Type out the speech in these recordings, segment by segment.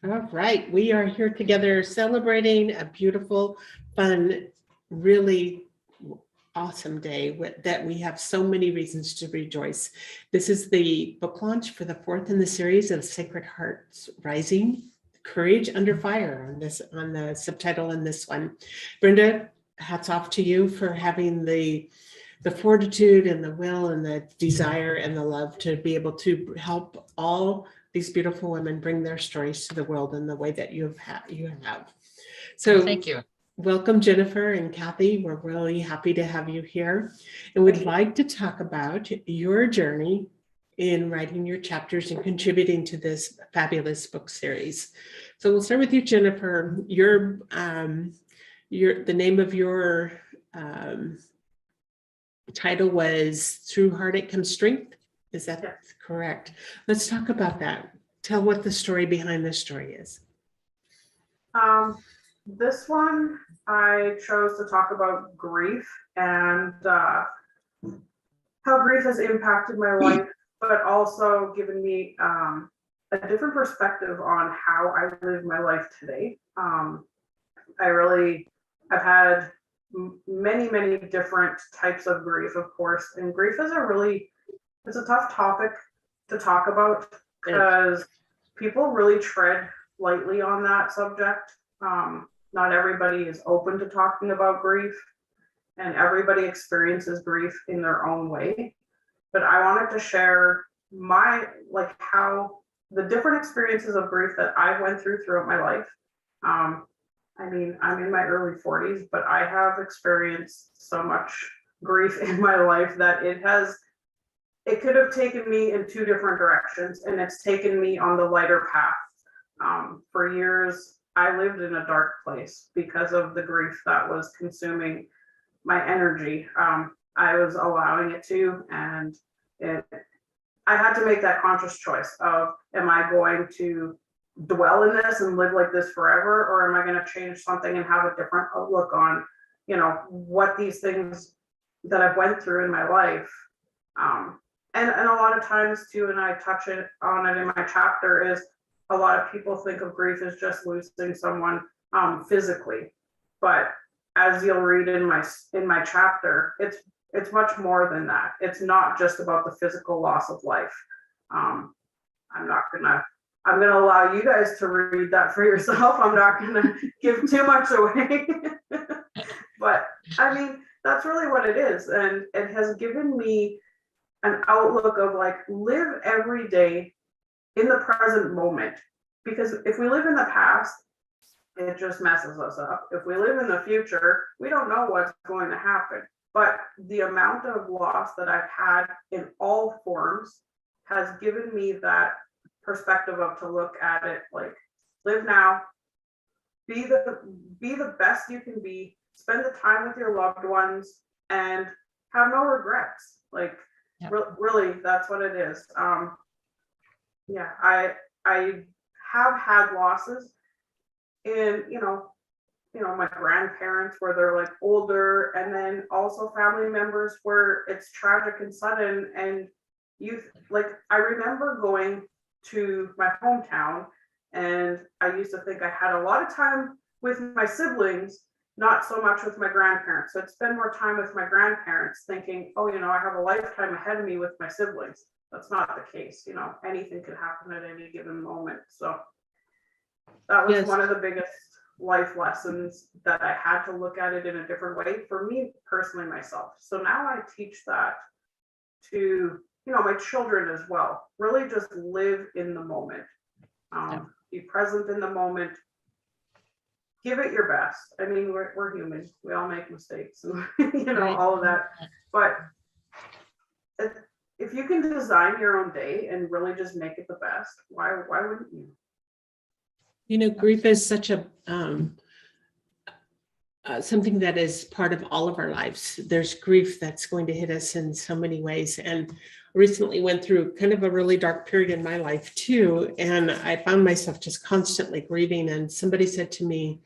All right, we are here together celebrating a beautiful, fun, really awesome day that we have so many reasons to rejoice. This is the book launch for the fourth in the series of Sacred Hearts Rising, Courage Under Fire on the subtitle in this one. Brenda, hats off to you for having the fortitude and the will and the desire and the love to be able to help all these beautiful women bring their stories to the world in the way that you have. So Well, thank you. Welcome, Jennifer and Cathy. We're really happy to have you here. And we'd like to talk about your journey in writing your chapters and contributing to this fabulous book series. So we'll start with you, Jennifer. The name of your title was Through Heartache Comes Strength. Is that correct? Let's talk about that. Tell what the story behind this story is. This one, I chose to talk about grief and how grief has impacted my life, but also given me a different perspective on how I live my life today. I've had many different types of grief, of course, and grief is it's a tough topic to talk about because people really tread lightly on that subject. Not everybody is open to talking about grief, and everybody experiences grief in their own way. But I wanted to share how the different experiences of grief that I went throughout my life. I'm in my early 40s, but I have experienced so much grief in my life that it could have taken me in two different directions, and it's taken me on the lighter path. For years, I lived in a dark place because of the grief that was consuming my energy. I was allowing it to, and I had to make that conscious choice of, am I going to dwell in this and live like this forever, or am I going to change something and have a different outlook on, what these things that I've went through in my life. And a lot of times too, and I touch on it in my chapter, is a lot of people think of grief as just losing someone physically, but as you'll read in my chapter, it's much more than that. It's not just about the physical loss of life. I'm gonna allow you guys to read that for yourself. I'm not gonna give too much away, but that's really what it is, and it has given me an outlook of live every day in the present moment, because if we live in the past, it just messes us up. If we live in the future, we don't know what's going to happen. But the amount of loss that I've had in all forms has given me that perspective of to look at it like, live now, be the best you can be, spend the time with your loved ones, and have no regrets. Really, that's what it is. I have had losses in, my grandparents where they're older, and then also family members where it's tragic and sudden. And I remember going to my hometown, and I used to think I had a lot of time with my siblings, not so much with my grandparents. So I'd spend more time with my grandparents thinking, I have a lifetime ahead of me with my siblings. That's not the case. Anything could happen at any given moment. So that was one of the biggest life lessons, that I had to look at it in a different way for me personally, myself. So now I teach that to, my children as well. Really just live in the moment. Be present in the moment. Give it your best. We're human. We all make mistakes, and all of that. But if you can design your own day and really just make it the best, why wouldn't you? Grief is such a something that is part of all of our lives. There's grief that's going to hit us in so many ways. And recently went through kind of a really dark period in my life too. And I found myself just constantly grieving. And somebody said to me,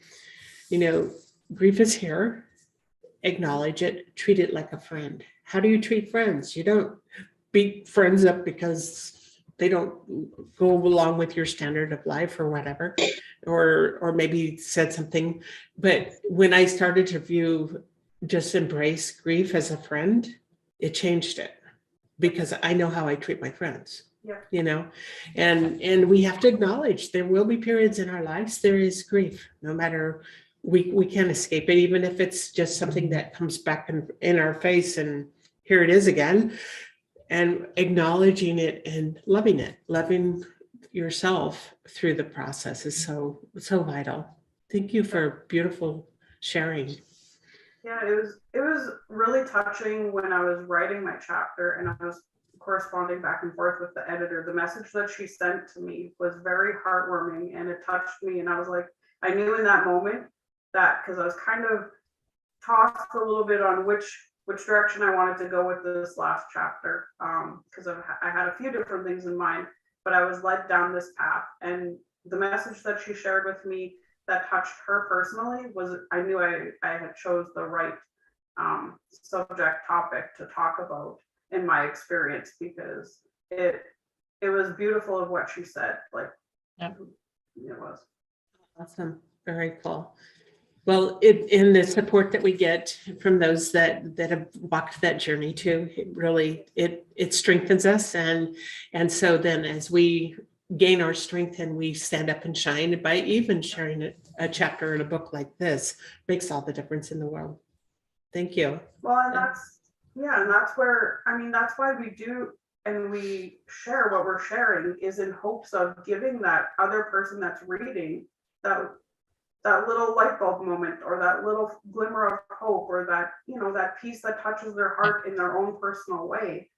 grief is here, acknowledge it, treat it like a friend. How do you treat friends? You don't beat friends up because go along with your standard of life or whatever, or maybe said something. But when I started to just embrace grief as a friend, it changed it, because I know how I treat my friends. Yeah. And we have to acknowledge there will be periods in our lives, there is grief, no matter, we can't escape it, even if it's just something that comes back in our face, and here it is again. And acknowledging it and loving yourself through the process is so vital. Thank you for beautiful sharing. Yeah, it was really touching when I was writing my chapter and I was corresponding back and forth with the editor. The message that she sent to me was very heartwarming, and it touched me. And I was like, I knew in that moment that, because I was kind of tossed a little bit on which direction I wanted to go with this last chapter, because I had a few different things in mind, but I was led down this path. And the message that she shared with me that touched her personally was, I knew I had chose the right subject topic to talk about in my experience, because it was beautiful of what she said. Like, yeah. It was awesome. Very cool. Well, in the support that we get from those that have walked that journey too, it really it strengthens us, and so then as we gain our strength and we stand up and shine by even sharing a chapter in a book like this, makes all the difference in the world. Thank you. Well, and that's where, I mean, that's why we do, and we share what we're sharing is in hopes of giving that other person that's reading that little light bulb moment, or that little glimmer of hope, or that, that piece that touches their heart in their own personal way.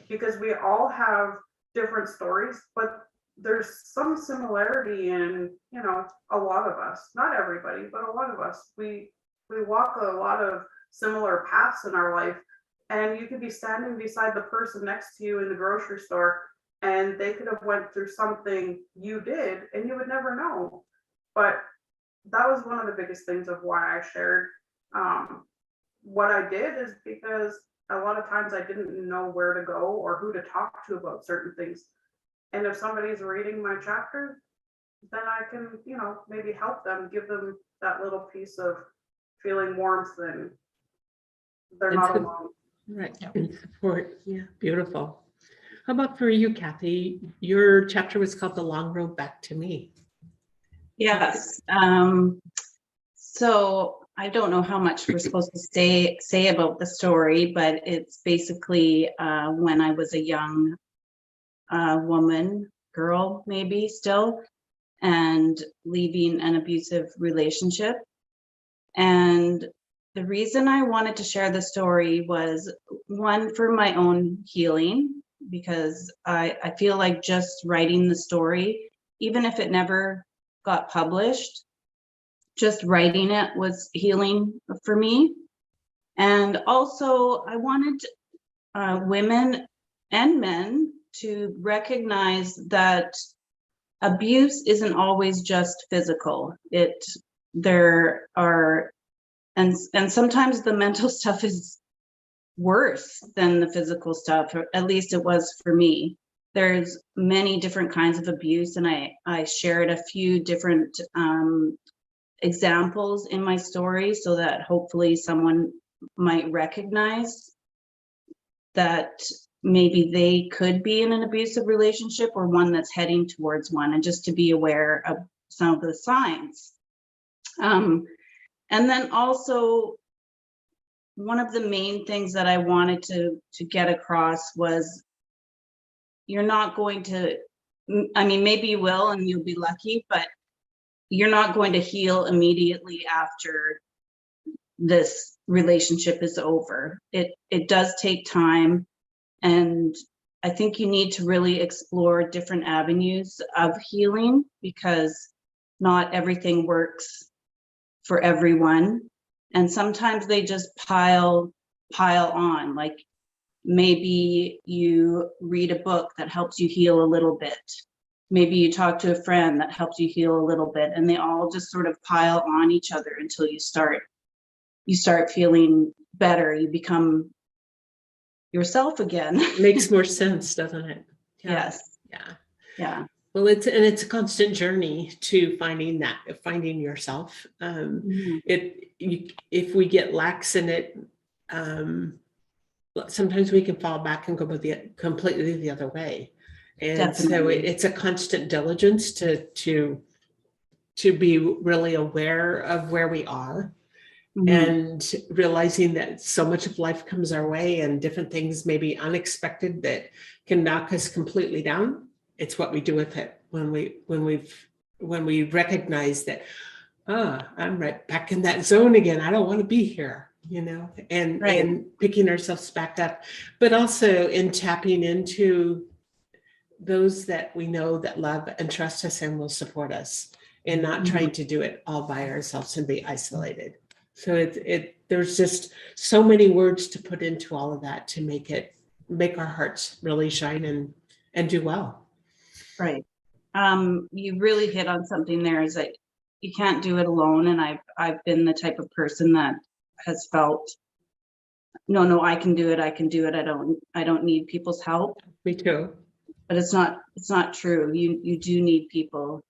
Because we all have different stories, but there's some similarity in, a lot of us, not everybody, but a lot of us, we walk a lot of similar paths in our life. And you could be standing beside the person next to you in the grocery store, and they could have went through something you did and you would never know. But that was one of the biggest things of why I shared what I did, is because a lot of times I didn't know where to go or who to talk to about certain things. And if somebody's reading my chapter, then I can, maybe help them, give them that little piece of feeling warmth, and they're not alone. Right. And support. Yeah. Beautiful. How about for you, Cathy? Your chapter was called The Long Road Back to Me. Yes. So I don't know how much we're supposed to say about the story, but it's basically when I was a young woman, girl, maybe still, and leaving an abusive relationship. And the reason I wanted to share the story was, one, for my own healing, because I feel like just writing the story, even if it never got published, just writing it was healing for me. And also I wanted women and men to recognize that abuse isn't always just physical. There are, and sometimes the mental stuff is worse than the physical stuff, or at least it was for me. There's many different kinds of abuse, and I shared a few different examples in my story so that hopefully someone might recognize that maybe they could be in an abusive relationship or one that's heading towards one, and just to be aware of some of the signs. And then also, one of the main things that I wanted to get across was, you're not going to, I mean, maybe you will and you'll be lucky, but you're not going to heal immediately after this relationship is over. It does take time, and I think you need to really explore different avenues of healing, because not everything works for everyone, and sometimes they just pile on. Like, maybe you read a book that helps you heal a little bit, maybe you talk to a friend that helps you heal a little bit, and they all just sort of pile on each other until you start feeling better. You become yourself again. Makes more sense, doesn't it? Yeah. Yes. Yeah. Yeah. Well, it's a constant journey to finding yourself. Mhm. If we get lax in it, sometimes we can fall back and go completely the other way. And so Definitely. it's a constant diligence to be really aware of where we are, Mhm. and realizing that so much of life comes our way and different things may be unexpected that can knock us completely down. It's what we do with it when we recognize that, I'm right back in that zone again. I don't want to be here, and Right. picking ourselves back up, but also in tapping into those that we know that love and trust us and will support us, and not trying to do it all by ourselves and be isolated. So there's just so many words to put into all of that to make our hearts really shine and do well. Right. You really hit on something there, is that you can't do it alone. And I've been the type of person that has felt, no, I can do it. I can do it. I don't need people's help. Me too. But it's not true. You do need people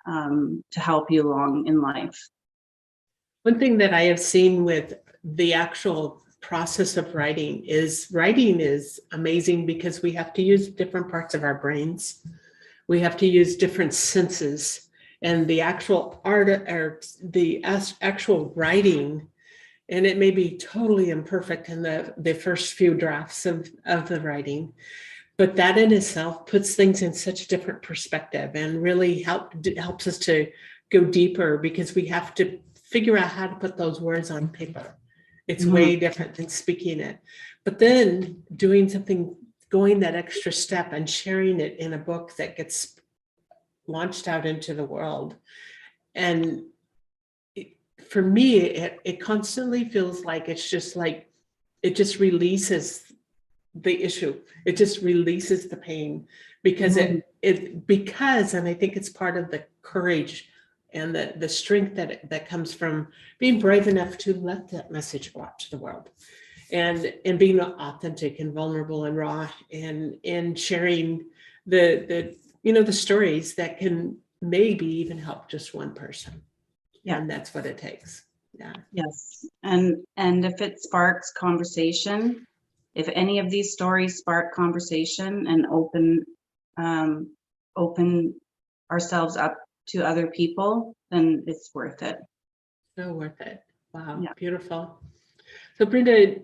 to help you along in life. One thing that I have seen with the actual process of writing is amazing because we have to use different parts of our brains. We have to use different senses, and the actual art or the actual writing, and it may be totally imperfect in the first few drafts of the writing, but that in itself puts things in such a different perspective and really helps us to go deeper, because we have to figure out how to put those words on paper. It's way different than speaking it, but then going that extra step and sharing it in a book that gets launched out into the world. And for me, it constantly feels like it just releases the issue. It just releases the pain, because and I think it's part of the courage and the strength that comes from being brave enough to let that message go out to the world, and being authentic and vulnerable and raw, and sharing the stories that can maybe even help just one person. Yeah. And that's what it takes. Yeah. Yes. And if it sparks conversation, if any of these stories spark conversation and open ourselves up to other people, then it's worth it. So worth it. Wow. Yeah. Beautiful. So Brenda,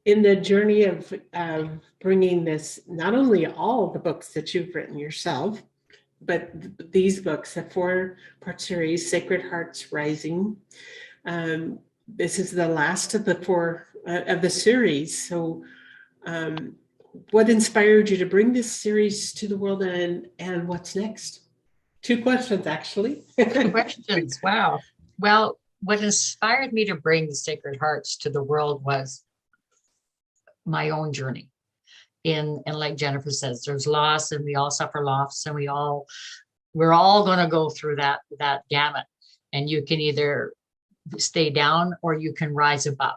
in the journey of bringing this, not only all the books that you've written yourself, but these books, a 4-part series, Sacred Hearts Rising. This is the last of the 4 of the series. So what inspired you to bring this series to the world, and what's next? 2 questions, actually. 2 questions. Wow. Well, what inspired me to bring the Sacred Hearts to the world was my own journey. And like Jennifer says, there's loss, and we all suffer loss, and we're all going to go through that gamut. And you can either stay down or you can rise above.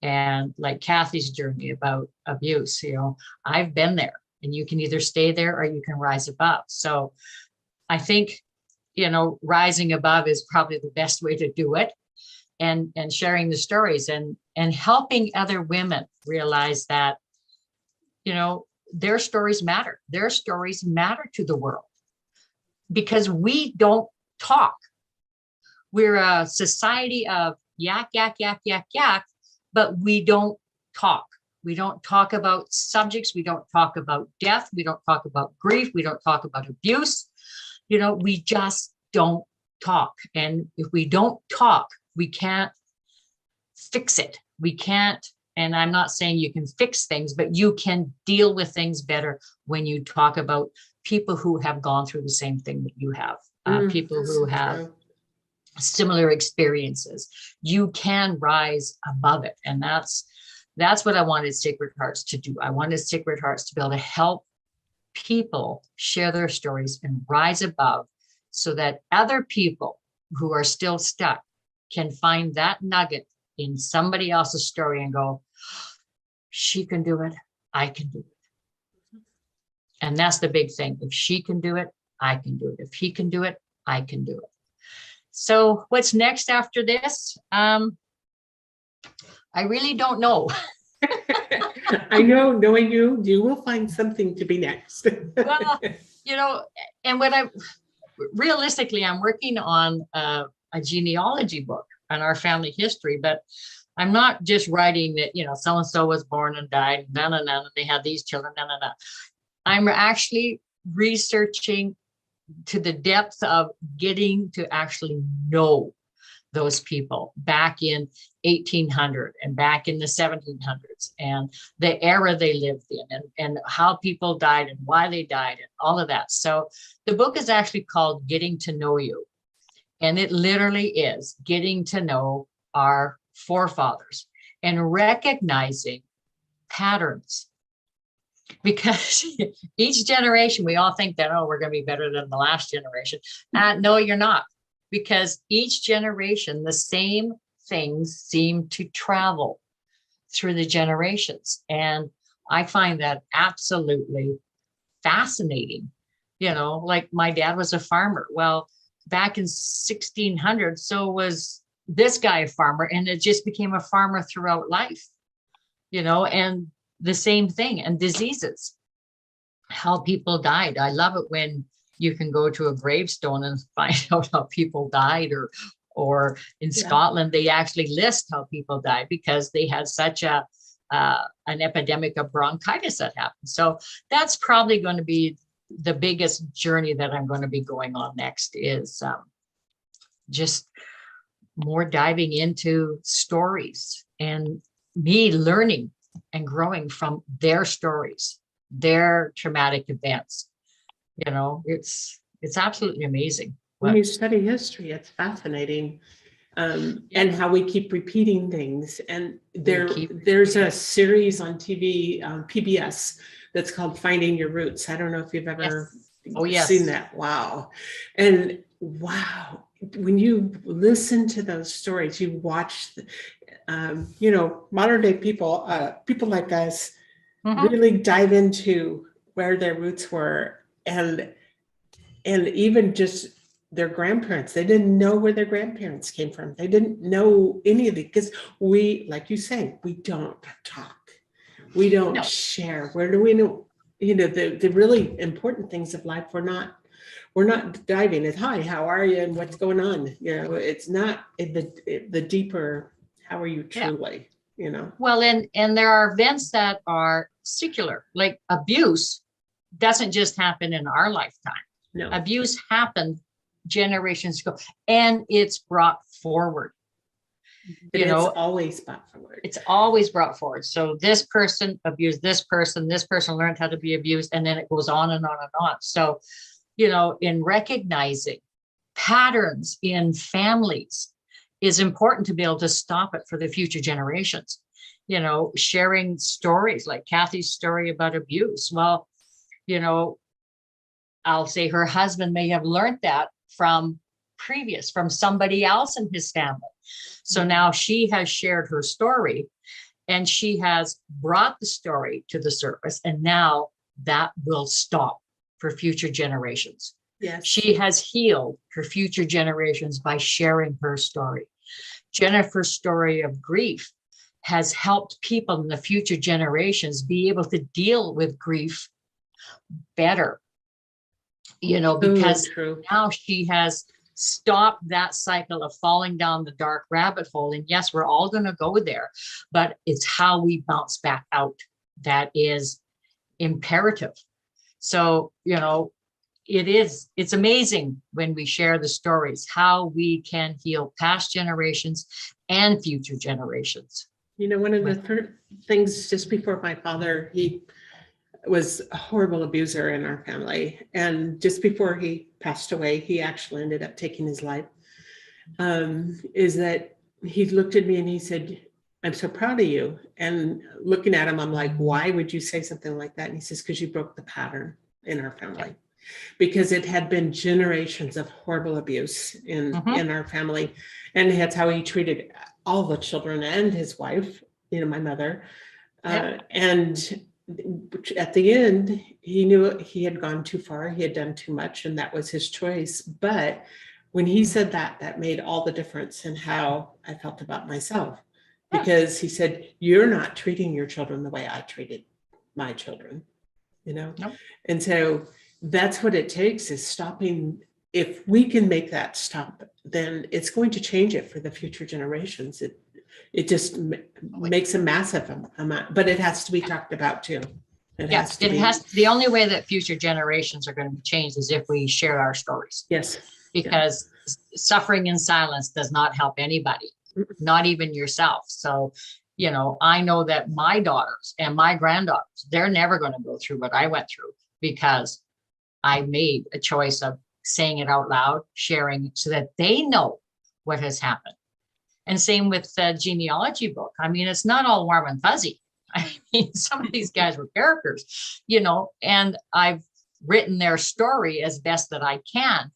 And like Cathy's journey about abuse, I've been there, and you can either stay there or you can rise above. So I think, rising above is probably the best way to do it, and sharing the stories and helping other women realize that, their stories matter. Their stories matter to the world, because we don't talk. We're a society of yak, yak, yak, yak, yak, but we don't talk. We don't talk about subjects. We don't talk about death. We don't talk about grief. We don't talk about abuse. We just don't talk. And if we don't talk, we can't fix it. We can't, and I'm not saying you can fix things, but you can deal with things better when you talk about people who have gone through the same thing that you have, people who have similar experiences. You can rise above it. And that's what I wanted Sacred Hearts to do. I wanted Sacred Hearts to be able to help people share their stories and rise above, so that other people who are still stuck can find that nugget in somebody else's story and go, she can do it. I can do it. And that's the big thing. If she can do it, I can do it. If he can do it, I can do it. So what's next after this? I really don't know. I know, knowing you, you will find something to be next. Well, and realistically, I'm working on a genealogy book on our family history, but I'm not just writing that, so-and-so was born and died, and they had these children, I'm actually researching to the depth of getting to actually know those people back in 1800 and back in the 1700s and the era they lived in and how people died and why they died and all of that. So the book is actually called Getting to Know You. And it literally is getting to know our forefathers and recognizing patterns. Because each generation, we all think that, we're going to be better than the last generation. No, you're not. Because each generation, the same things seem to travel through the generations. And I find that absolutely fascinating. Like my dad was a farmer. Well, back in 1600, so was this guy a farmer, and it just became a farmer throughout life, and the same thing. And diseases, how people died. I love it when you can go to a gravestone and find out how people died, or in Scotland, they actually list how people died because they had such an epidemic of bronchitis that happened. So that's probably going to be the biggest journey that I'm going to be going on next, is just more diving into stories and me learning and growing from their stories, their traumatic events. It's absolutely amazing. When you study history, it's fascinating. And how we keep repeating things. And there's a series on TV, PBS, that's called Finding Your Roots. I don't know if you've ever seen that. Wow. And wow, when you listen to those stories, you watch, modern day people like us really dive into where their roots were, and even just their grandparents. They didn't know where their grandparents came from. They didn't know any of it because we, like you say, we don't talk. We don't share. Where do we know? The really important things of life. We're not diving at, hi, how are you, and what's going on? It's not the deeper, how are you truly? Well, and there are events that are secular, like abuse doesn't just happen in our lifetime. No. Abuse happened generations ago, and it's brought forward. It's always brought forward. It's always brought forward. So this person abused this person learned how to be abused, and then it goes on and on and on. So, in recognizing patterns in families is important to be able to stop it for the future generations. Sharing stories like Cathy's story about abuse. Well, I'll say her husband may have learned that from somebody else in his family. So now she has shared her story, and she has brought the story to the surface, and now that will stop for future generations. Yes. She has healed her future generations by sharing her story. Jennifer's story of grief has helped people in the future generations be able to deal with grief better. Because now she has stopped that cycle of falling down the dark rabbit hole. And yes, we're all going to go there, but it's how we bounce back out that is imperative. So, it's amazing when we share the stories, how we can heal past generations and future generations. One of the first things, just before my father, he was a horrible abuser in our family. And just before he passed away, he actually ended up taking his life, is that he looked at me and he said, I'm so proud of you. And looking at him, I'm like, why would you say something like that? And he says, because you broke the pattern in our family. Because it had been generations of horrible abuse in our family. And that's how he treated all the children and his wife, my mother. at the end, he knew he had gone too far, he had done too much, and that was his choice. But when he said that, that made all the difference in how I felt about myself. Because he said, you're not treating your children the way I treated my children, you know? Nope. And so that's what it takes, is stopping. If we can make that stop, then it's going to change it for the future generations. It just makes a massive amount, but it has to be talked about too. Yes, the only way that future generations are going to be changed is if we share our stories. Yes. Because suffering in silence does not help anybody, not even yourself. So, you know, I know that my daughters and my granddaughters, they're never going to go through what I went through, because I made a choice of saying it out loud, sharing, so that they know what has happened. And same with the genealogy book. I mean, it's not all warm and fuzzy. I mean, some of these guys were characters, you know, and I've written their story as best that I can,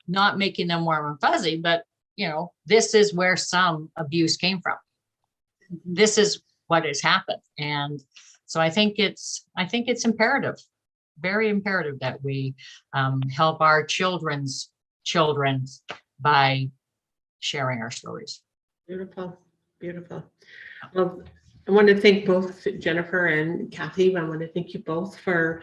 not making them warm and fuzzy, but, you know, this is where some abuse came from. This is what has happened. And so I think it's imperative, very imperative, that we help our children's children by sharing our stories. Beautiful, beautiful. Well, I want to thank both Jennifer and Cathy. I want to thank you both for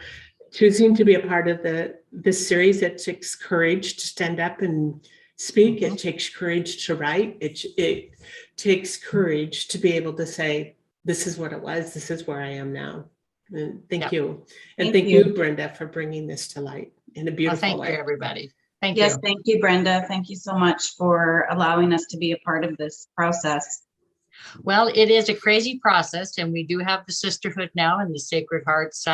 choosing to be a part of this series. It takes courage to stand up and speak. It takes courage to write. It takes courage to be able to say, this is what it was. This is where I am now. And thank you. And thank you, Brenda, for bringing this to light in a beautiful way. Thank you, everybody. Thank you. Yes, thank you, Brenda. Thank you so much for allowing us to be a part of this process. Well, it is a crazy process, and we do have the sisterhood now and the Sacred Hearts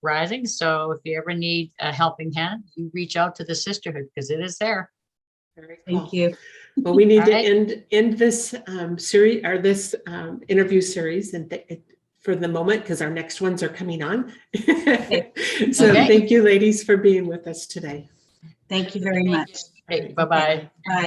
Rising. So if you ever need a helping hand, you reach out to the sisterhood, because it is there. Very cool. Thank you. Well, we need All to right. end this series, or this interview series, and for the moment, because our next ones are coming on. So Okay. thank you, ladies, for being with us today. Thank you very much. Okay, bye-bye. Bye.